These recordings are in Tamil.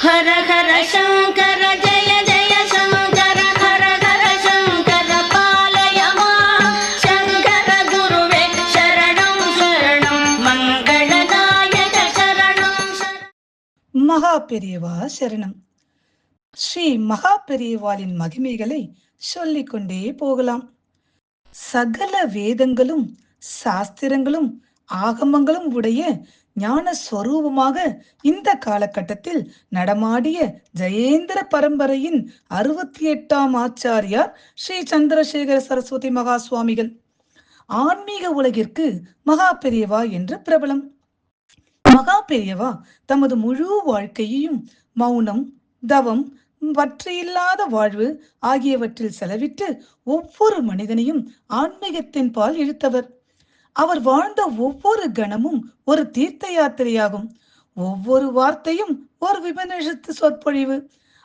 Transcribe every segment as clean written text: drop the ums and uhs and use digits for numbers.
ஹர ஹர சங்கர ஜய ஜய சங்கர ஹர ஹர சங்கர பாலயமா சங்கர குருவே சரணம் சரணம் மங்களநாயக சரணம் மகா பெரியவா சரணம். ஸ்ரீ மகா பெரியவாளின் மகிமைகளை சொல்லிக்கொண்டே போகலாம். சகல வேதங்களும் சாஸ்திரங்களும் ஆகமங்களும் உடைய ஞான ஸ்வரூபமாக இந்த காலகட்டத்தில் நடமாடிய ஜெயேந்திர பரம்பரையின் 68ஆம் ஆச்சாரியார் ஸ்ரீ சந்திரசேகர சரஸ்வதி மகா சுவாமிகள். ஆன்மீக உலகிற்கு மகா பெரியவா என்று பிரபலம். மகா பெரியவா தமது முழு வாழ்க்கையையும் மௌனம், தவம், பற்றியில்லாத வாழ்வு ஆகியவற்றில் செலவிட்டு ஒவ்வொரு மனிதனையும் ஆன்மீகத்தின் பால் இழுத்தவர். அவர் வாழ்ந்த ஒவ்வொரு கணமும் ஒரு தீர்த்த யாத்திரையாகும். ஒவ்வொரு வார்த்தையும் ஒரு விபனிஷத்து சொற்பொழிவு.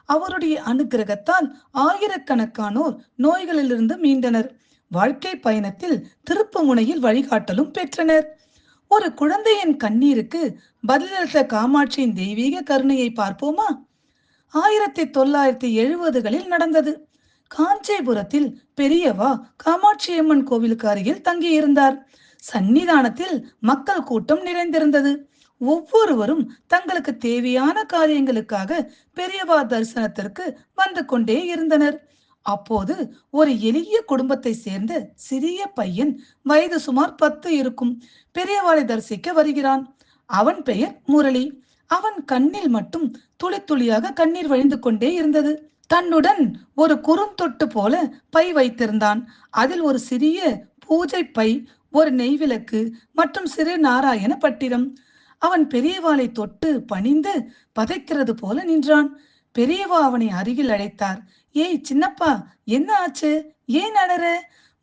அவருடைய அனுகிரகத்தால் ஆயிரக்கணக்கானோர் நோய்களிலிருந்து மீண்டனர். வாழ்க்கை பயணத்தில் திருப்பு முனையில் வழிகாட்டலும் பெற்றனர். ஒரு குழந்தையின் கண்ணீருக்கு பதிலளித்த காமாட்சியின் தெய்வீக கருணையை பார்ப்போமா? 1970களில் நடந்தது. காஞ்சிபுரத்தில் பெரியவா காமாட்சியம்மன் கோவிலுக்கு அருகில் தங்கியிருந்தார். சன்னிதானத்தில் மக்கள் கூட்டம் நிறைந்திருந்தது. ஒவ்வொருவரும் தங்களுக்கு தேவையான காரியங்களுக்காக பெரியவா தரிசனத்திற்கு வந்து கொண்டே இருந்தனர். அப்போது ஒரு எளிய குடும்பத்தை சேர்ந்த சிறிய பையன், வயது சுமார் 10 இருக்கும், பெரியவாளை தரிசிக்க வருகிறான். அவன் பெயர் முரளி. அவன் கண்ணில் மட்டும் துளி துளியாக கண்ணீர் வழிந்து கொண்டே இருந்தது. தன்னுடன் ஒரு குறுந்தொட்டு போல பை வைத்திருந்தான். அதில் ஒரு சிறிய பூஜை பை, ஒரு நெய்விளக்கு மற்றும் சிறு நாராயண பட்டிரம். அவன் பெரியவாளை தொட்டு பணிந்து பதைக்கிறது போல நின்றான். பெரியவா அவனை அருகில் அழைத்தார். ஏய் சின்னப்பா, என்ன ஆச்சு? ஏன் அழற?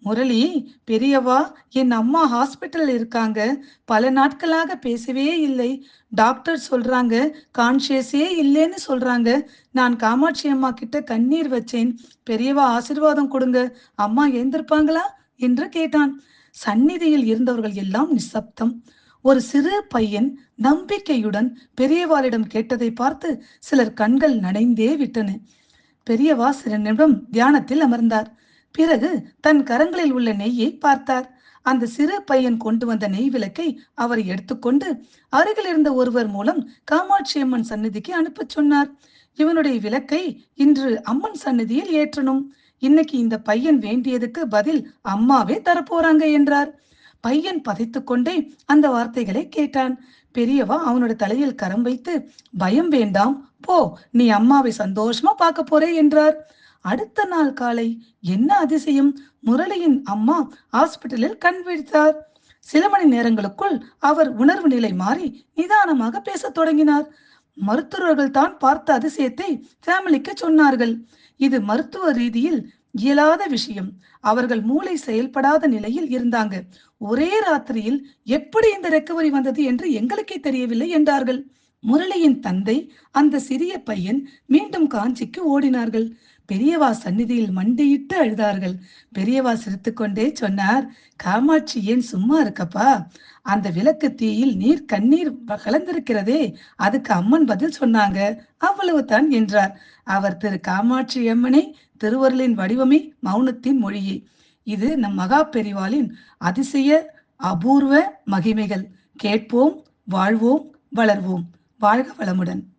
முரளி, பெரியவா, என் அம்மா ஹாஸ்பிட்டல் இருக்காங்க. பல நாட்களாக பேசவே இல்லை. டாக்டர் சொல்றாங்க கான்சியஸே இல்லைன்னு சொல்றாங்க. நான் காமாட்சி அம்மா கிட்ட கண்ணீர் வச்சேன். பெரியவா ஆசீர்வாதம் கொடுங்க, அம்மா எழுந்திருப்பாங்களா என்று கேட்டான். சந்நிதியில் இருந்தவர்கள் எல்லாம் நிசப்தம். ஒரு சிறு பையன் நம்பிக்கையுடன் பெரியவாளிடம் கேட்டதை பார்த்து சிலர் கண்கள் நனைந்தே விட்டன. பெரியவா சில நிமிடம் தியானத்தில் அமர்ந்தார். பிறகு தன் கரங்களில் உள்ள நெய்யை பார்த்தார். அந்த சிறு பையன் கொண்டு வந்த நெய் விளக்கை அவர் எடுத்துக்கொண்டு அருகில் இருந்த ஒருவர் மூலம் காமாட்சி அம்மன் சந்நிதிக்கு அனுப்ப சொன்னார். இவனுடைய விளக்கை இன்று அம்மன் சந்நிதியில் ஏற்றணும். இன்னைக்கு இந்த பையன் வேண்டியதுக்கு பதில் அம்மாவே தரப்போறாங்க என்றார். பையன் பதைத்து கொண்டே அந்த வார்த்தைகளை கேட்டான். பெரியவா அவனோட தலையில் கரம் வைத்து, பயம் வேண்டாம், போ, நீ அம்மாவை சந்தோஷமா பார்க்க போறே என்றார். அடுத்த நாள் காலை என்ன அதிசயம்! முரளியின் அம்மா ஹாஸ்பிட்டலில் கண் விழித்தார். சில மணி நேரங்களுக்குள் அவர் உணர்வு நிலை மாறி நிதானமாக பேசத் தொடங்கினார். மருத்துவர்கள் தான் பார்த்த அதிசயத்தை ஃபேமிலிக்கு சொன்னார்கள். இது மருத்துவ ரீதியில் இயலாத விஷயம். அவர்கள் மூளை செயல்படாத நிலையில் இருந்தாங்க. ஒரே ராத்திரியில் எப்படி இந்த ரெக்கவரி வந்தது என்று எங்களுக்கே தெரியவில்லை என்றார்கள். முரளியின் தந்தை, அந்த சிறிய பையன் மீண்டும் காஞ்சிக்கு ஓடினார்கள். பெரியவா சந்நிதியில் மண்டியிட்டு அழுதார்கள். பெரியவா சிரித்துக்கொண்டே சொன்னார், காமாட்சி ஏன் சும்மா இருக்கப்பா? அந்த விளக்கு தீயில் நீர் கண்ணீர் கலந்திருக்கிறதே, அதுக்கு அம்மன் பதில் சொன்னாங்க, அவ்வளவுதான் என்றார். அவர் திரு காமாட்சி அம்மனை திருவருளின் வடிவமே மௌனத்தின் மொழியே. இது நம் மகா பெரிவாளின் அதிசய அபூர்வ மகிமைகள். கேட்போம், வாழ்வோம், வளர்வோம். வாழ்க வளமுடன்.